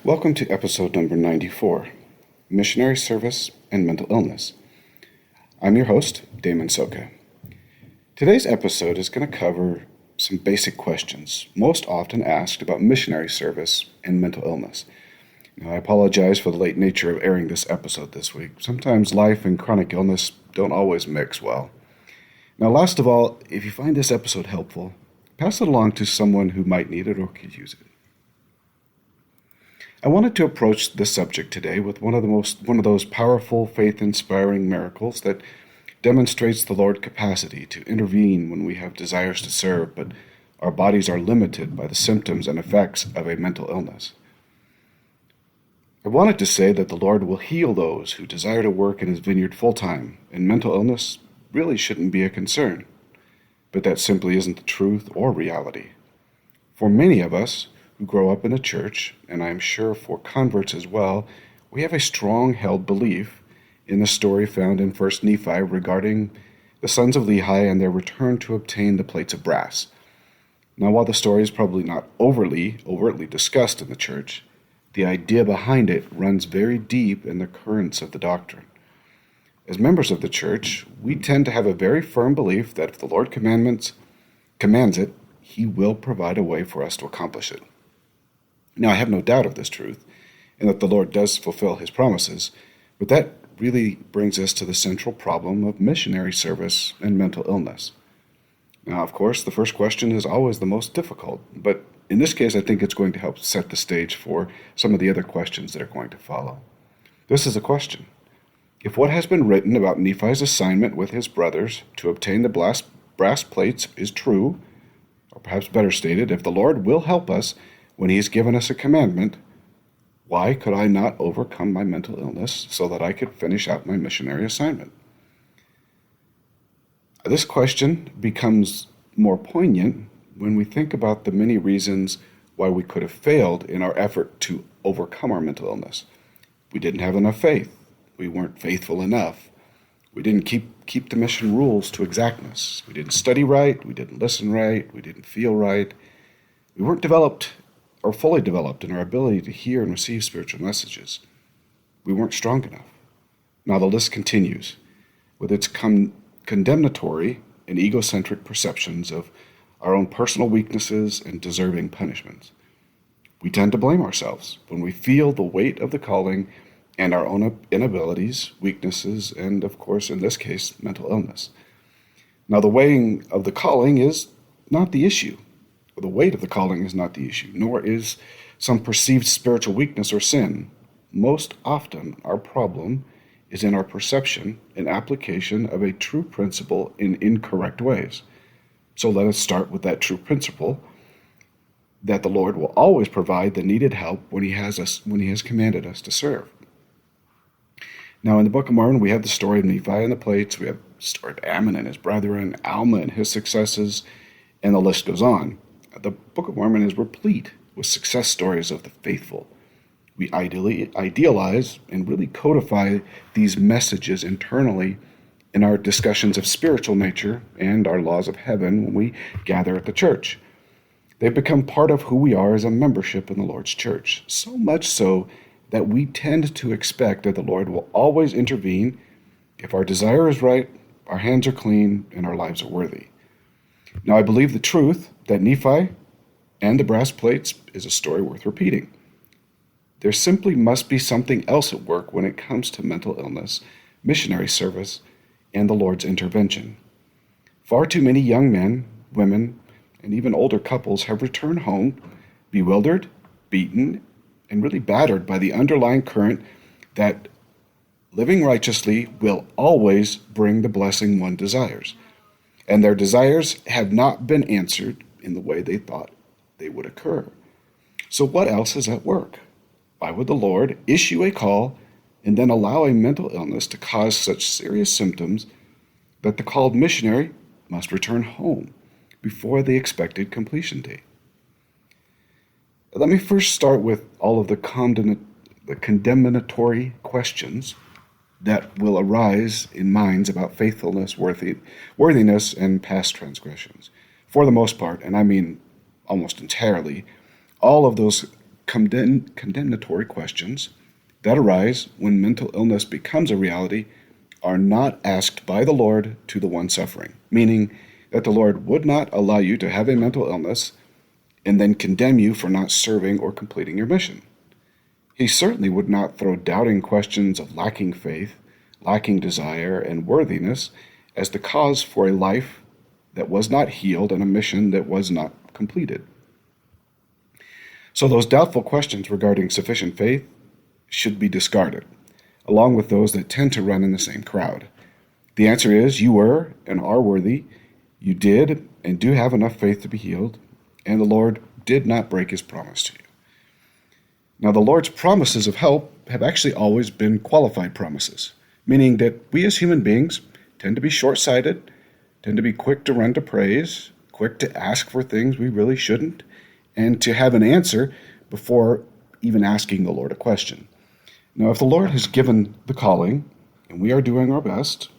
Welcome to episode number 94, Missionary Service and Mental Illness. I'm your host, Damon Soka. Today's episode is going to cover some basic questions most often asked about missionary service and mental illness. Now, I apologize for the late nature of airing this episode this week. Sometimes life and chronic illness don't always mix well. Now, last of all, if you find this episode helpful, pass it along to someone who might need it or could use it. I wanted to approach this subject today with one of those powerful, faith-inspiring miracles that demonstrates the Lord's capacity to intervene when we have desires to serve, but our bodies are limited by the symptoms and effects of a mental illness. I wanted to say that the Lord will heal those who desire to work in His vineyard full-time, and mental illness really shouldn't be a concern. But that simply isn't the truth or reality. For many of us who grow up in a church, and I am sure for converts as well, we have a strong-held belief in the story found in 1 Nephi regarding the sons of Lehi and their return to obtain the plates of brass. Now, while the story is probably not overtly discussed in the church, the idea behind it runs very deep in the currents of the doctrine. As members of the church, we tend to have a very firm belief that if the Lord commands it, He will provide a way for us to accomplish it. Now, I have no doubt of this truth, and that the Lord does fulfill His promises, but that really brings us to the central problem of missionary service and mental illness. Now, of course, the first question is always the most difficult, but in this case, I think it's going to help set the stage for some of the other questions that are going to follow. This is a question. If what has been written about Nephi's assignment with his brothers to obtain the brass plates is true, or perhaps better stated, if the Lord will help us when He's given us a commandment, why could I not overcome my mental illness so that I could finish out my missionary assignment? This question becomes more poignant when we think about the many reasons why we could have failed in our effort to overcome our mental illness. We didn't have enough faith. We weren't faithful enough. We didn't keep the mission rules to exactness. We didn't study right. We didn't listen right. We didn't feel right. We weren't developed or fully developed in our ability to hear and receive spiritual messages. We weren't strong enough. Now the list continues with its condemnatory and egocentric perceptions of our own personal weaknesses and deserving punishments. We tend to blame ourselves when we feel the weight of the calling and our own inabilities, weaknesses, and, of course, in this case, mental illness. Now, the weighing of the calling is not the issue. The weight of the calling is not the issue, nor is some perceived spiritual weakness or sin. Most often, our problem is in our perception and application of a true principle in incorrect ways. So let us start with that true principle that the Lord will always provide the needed help when He has commanded us to serve. Now, in the Book of Mormon, we have the story of Nephi and the plates. We have the story of Ammon and his brethren, Alma and his successes, and the list goes on. The Book of Mormon is replete with success stories of the faithful. We idealize and really codify these messages internally in our discussions of spiritual nature and our laws of heaven when we gather at the church. They've become part of who we are as a membership in the Lord's church, so much so that we tend to expect that the Lord will always intervene if our desire is right, our hands are clean, and our lives are worthy. Now, I believe the truth that Nephi and the brass plates is a story worth repeating. There simply must be something else at work when it comes to mental illness, missionary service, and the Lord's intervention. Far too many young men, women, and even older couples have returned home bewildered, beaten, and really battered by the underlying current that living righteously will always bring the blessing one desires. And their desires have not been answered in the way they thought they would occur. So what else is at work? Why would the Lord issue a call and then allow a mental illness to cause such serious symptoms that the called missionary must return home before the expected completion date? Let me first start with all of the condemnatory questions that will arise in minds about faithfulness, worthiness, and past transgressions. For the most part, and I mean almost entirely, all of those condemnatory questions that arise when mental illness becomes a reality are not asked by the Lord to the one suffering, meaning that the Lord would not allow you to have a mental illness and then condemn you for not serving or completing your mission. He certainly would not throw doubting questions of lacking faith, lacking desire, and worthiness as the cause for a life that was not healed and a mission that was not completed. So those doubtful questions regarding sufficient faith should be discarded, along with those that tend to run in the same crowd. The answer is you were and are worthy, you did and do have enough faith to be healed, and the Lord did not break his promise to you. Now, the Lord's promises of help have actually always been qualified promises, meaning that we as human beings tend to be short-sighted, tend to be quick to run to praise, quick to ask for things we really shouldn't, and to have an answer before even asking the Lord a question. Now, if the Lord has given the calling, and we are doing our best,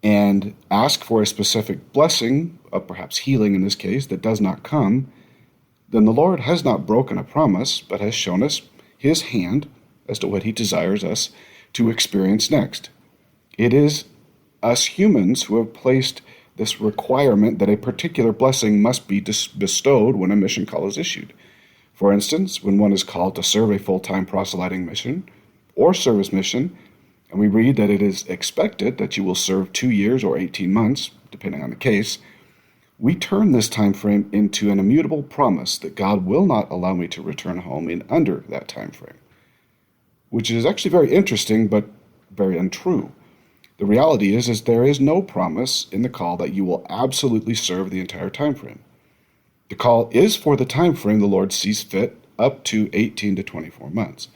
and ask for a specific blessing, of perhaps healing in this case, that does not come, then the Lord has not broken a promise, but has shown us his hand as to what he desires us to experience next. It is us humans who have placed this requirement that a particular blessing must be bestowed when a mission call is issued. For instance, when one is called to serve a full-time proselyting mission or service mission, and we read that it is expected that you will serve 2 years or 18 months, depending on the case, we turn this time frame into an immutable promise that God will not allow me to return home in under that time frame, which is actually very interesting but very untrue. The reality is there is no promise in the call that you will absolutely serve the entire time frame. The call is for the time frame the Lord sees fit, up to 18 to 24 months.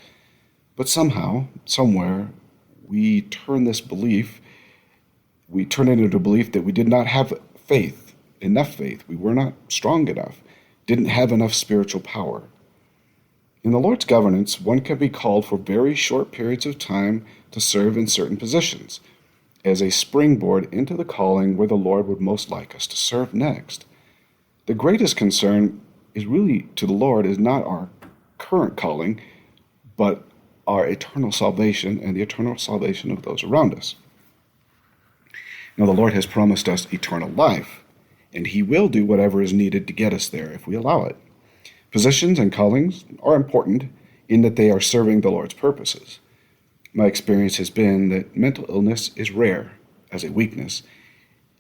But somehow, somewhere, we turn it into a belief that we did not have faith, enough faith. We were not strong enough, didn't have enough spiritual power. In the Lord's governance, one can be called for very short periods of time to serve in certain positions, as a springboard into the calling where the Lord would most like us to serve next. The greatest concern is really to the Lord is not our current calling, but our eternal salvation and the eternal salvation of those around us. Now, the Lord has promised us eternal life, and he will do whatever is needed to get us there if we allow it. Positions and callings are important in that they are serving the Lord's purposes. My experience has been that mental illness is rare as a weakness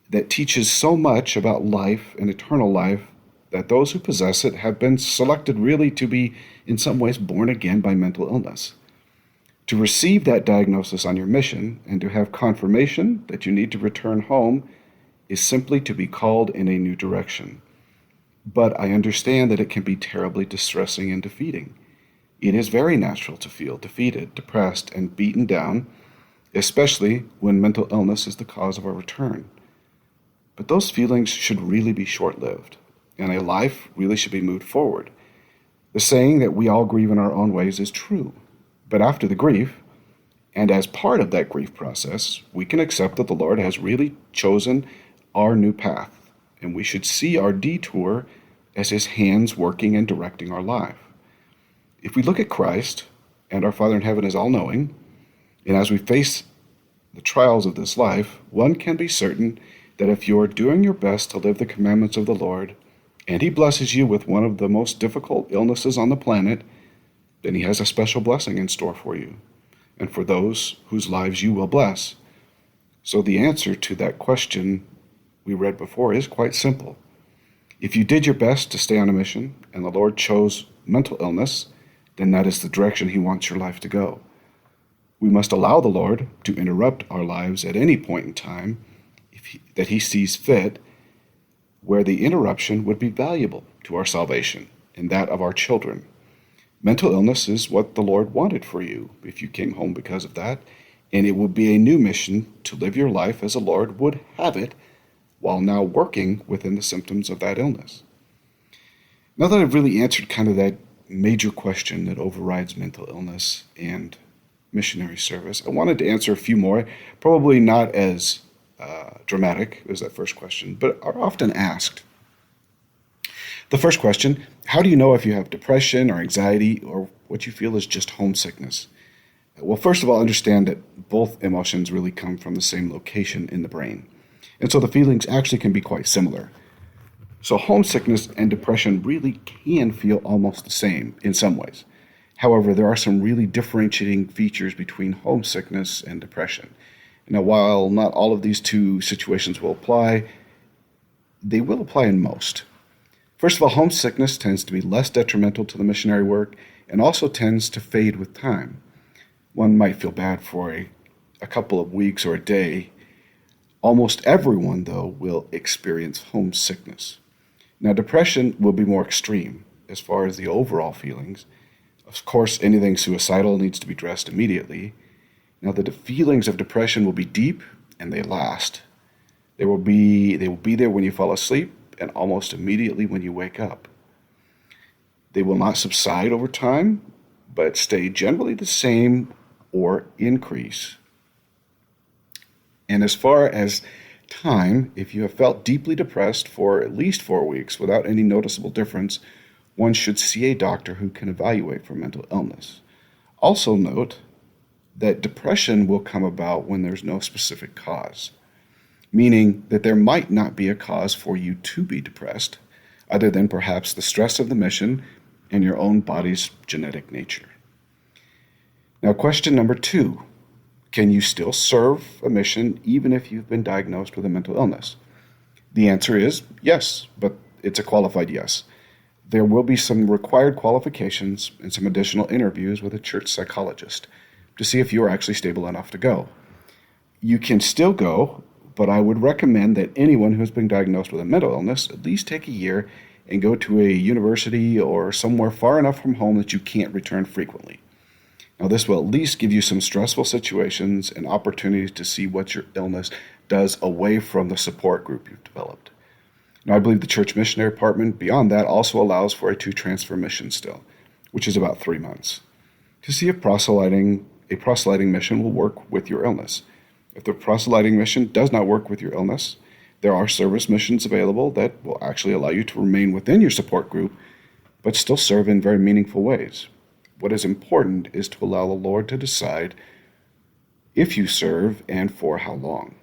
that teaches so much about life and eternal life that those who possess it have been selected really to be in some ways born again by mental illness. To receive that diagnosis on your mission and to have confirmation that you need to return home is simply to be called in a new direction. But I understand that it can be terribly distressing and defeating. It is very natural to feel defeated, depressed, and beaten down, especially when mental illness is the cause of our return. But those feelings should really be short-lived, and a life really should be moved forward. The saying that we all grieve in our own ways is true, but after the grief, and as part of that grief process, we can accept that the Lord has really chosen our new path, and we should see our detour as his hands working and directing our life. If we look at Christ, and our Father in heaven is all-knowing, and as we face the trials of this life, one can be certain that if you're doing your best to live the commandments of the Lord, and he blesses you with one of the most difficult illnesses on the planet, then he has a special blessing in store for you, and for those whose lives you will bless. So the answer to that question we read before is quite simple. If you did your best to stay on a mission, and the Lord chose mental illness, then that is the direction he wants your life to go. We must allow the Lord to interrupt our lives at any point in time that he sees fit, where the interruption would be valuable to our salvation and that of our children. Mental illness is what the Lord wanted for you if you came home because of that, and it will be a new mission to live your life as the Lord would have it while now working within the symptoms of that illness. Now that I've really answered kind of that major question that overrides mental illness and missionary service, I wanted to answer a few more, probably not as dramatic as that first question, but are often asked. The first question, how do you know if you have depression or anxiety or what you feel is just homesickness? Well, first of all, understand that both emotions really come from the same location in the brain. And so the feelings actually can be quite similar. So homesickness and depression really can feel almost the same in some ways. However, there are some really differentiating features between homesickness and depression. Now, while not all of these two situations will apply, they will apply in most. First of all, homesickness tends to be less detrimental to the missionary work and also tends to fade with time. One might feel bad for a couple of weeks or a day. Almost everyone, though, will experience homesickness. Now, depression will be more extreme as far as the overall feelings. Of course, anything suicidal needs to be addressed immediately. Now, the feelings of depression will be deep and they last. They will be there when you fall asleep and almost immediately when you wake up. They will not subside over time, but stay generally the same or increase. And as far as time, if you have felt deeply depressed for at least 4 weeks without any noticeable difference, one should see a doctor who can evaluate for mental illness. Also note that depression will come about when there's no specific cause, meaning that there might not be a cause for you to be depressed, other than perhaps the stress of the mission and your own body's genetic nature. Now, question number 2. Can you still serve a mission even if you've been diagnosed with a mental illness? The answer is yes, but it's a qualified yes. There will be some required qualifications and some additional interviews with a church psychologist to see if you are actually stable enough to go. You can still go, but I would recommend that anyone who has been diagnosed with a mental illness at least take a year and go to a university or somewhere far enough from home that you can't return frequently. Now, this will at least give you some stressful situations and opportunities to see what your illness does away from the support group you've developed. Now, I believe the church missionary department, beyond that, also allows for a 2-transfer mission still, which is about 3 months, to see if a proselyting mission will work with your illness. If the proselyting mission does not work with your illness, there are service missions available that will actually allow you to remain within your support group, but still serve in very meaningful ways. What is important is to allow the Lord to decide if you serve and for how long.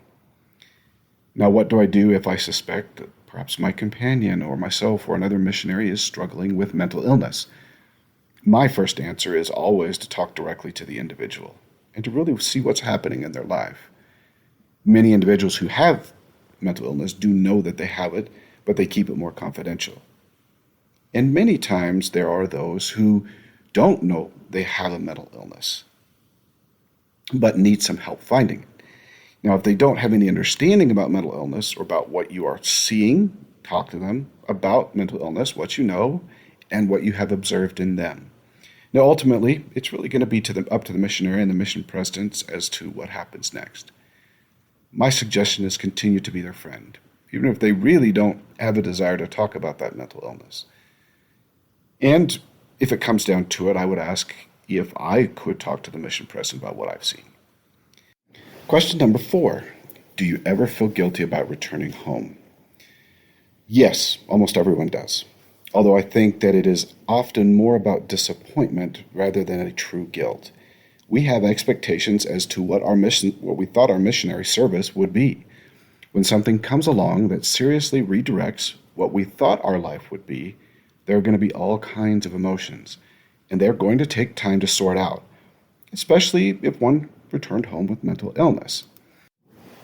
Now, what do I do if I suspect that perhaps my companion or myself or another missionary is struggling with mental illness? My first answer is always to talk directly to the individual and to really see what's happening in their life. Many individuals who have mental illness do know that they have it, but they keep it more confidential. And many times there are those who don't know they have a mental illness, but need some help finding it. Now, if they don't have any understanding about mental illness or about what you are seeing, talk to them about mental illness, what you know, and what you have observed in them. Now, ultimately, it's really going to be up to the missionary and the mission presidents as to what happens next. My suggestion is continue to be their friend, even if they really don't have a desire to talk about that mental illness. And if it comes down to it, I would ask if I could talk to the mission president about what I've seen. Question number 4. Do you ever feel guilty about returning home? Yes, almost everyone does. Although I think that it is often more about disappointment rather than a true guilt. We have expectations as to what we thought our missionary service would be. When something comes along that seriously redirects what we thought our life would be, there are going to be all kinds of emotions, and they're going to take time to sort out, especially if one returned home with mental illness.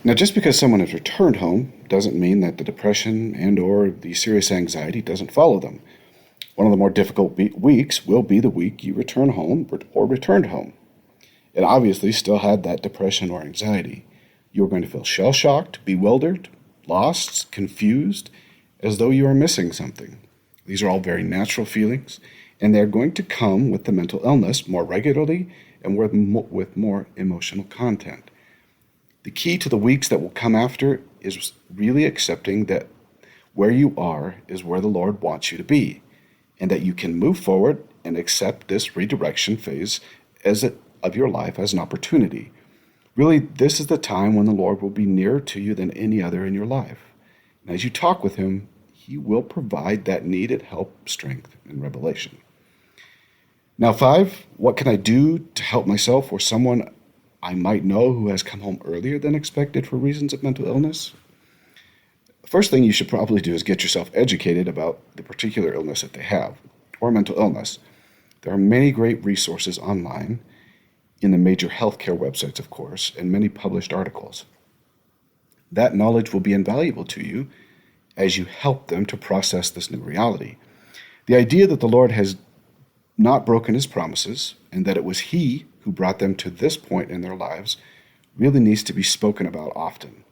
Now, just because someone has returned home doesn't mean that the depression and or the serious anxiety doesn't follow them. One of the more difficult weeks will be the week you return home or returned home, and obviously still had that depression or anxiety. You're going to feel shell-shocked, bewildered, lost, confused, as though you are missing something. These are all very natural feelings, and they're going to come with the mental illness more regularly and with more emotional content. The key to the weeks that will come after is really accepting that where you are is where the Lord wants you to be, and that you can move forward and accept this redirection phase of your life as an opportunity. Really, this is the time when the Lord will be nearer to you than any other in your life. And as you talk with Him, He will provide that needed help, strength, and revelation. Now, 5, what can I do to help myself or someone I might know who has come home earlier than expected for reasons of mental illness? The first thing you should probably do is get yourself educated about the particular illness that they have, or mental illness. There are many great resources online in the major healthcare websites, of course, and many published articles. That knowledge will be invaluable to you as you help them to process this new reality. The idea that the Lord has not broken his promises, and that it was he who brought them to this point in their lives, really needs to be spoken about often.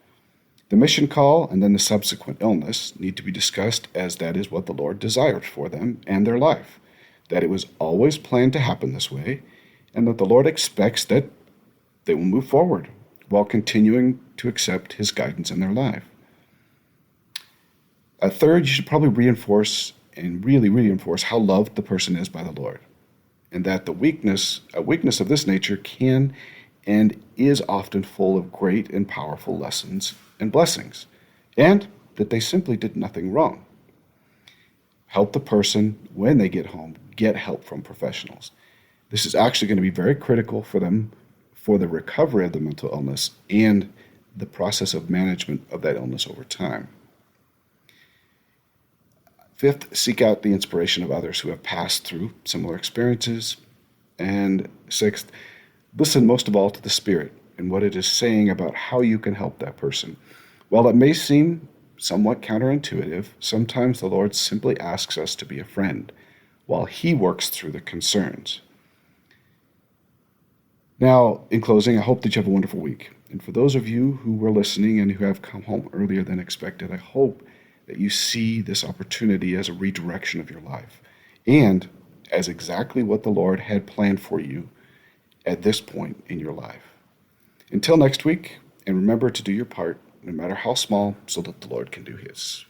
The mission call and then the subsequent illness need to be discussed, as that is what the Lord desired for them and their life, that it was always planned to happen this way, and that the Lord expects that they will move forward while continuing to accept his guidance in their life. Third, you should probably reinforce and really reinforce how loved the person is by the Lord, and that a weakness of this nature can and is often full of great and powerful lessons and blessings, and that they simply did nothing wrong. Help the person, when they get home, get help from professionals. This is actually going to be very critical for them for the recovery of the mental illness and the process of management of that illness over time. 5th, seek out the inspiration of others who have passed through similar experiences. And 6th, listen most of all to the Spirit and what it is saying about how you can help that person. While it may seem somewhat counterintuitive, sometimes the Lord simply asks us to be a friend while he works through the concerns. Now, in closing, I hope that you have a wonderful week. And for those of you who were listening and who have come home earlier than expected, I hope that you see this opportunity as a redirection of your life and as exactly what the Lord had planned for you at this point in your life. Until next week, and remember to do your part, no matter how small, so that the Lord can do his.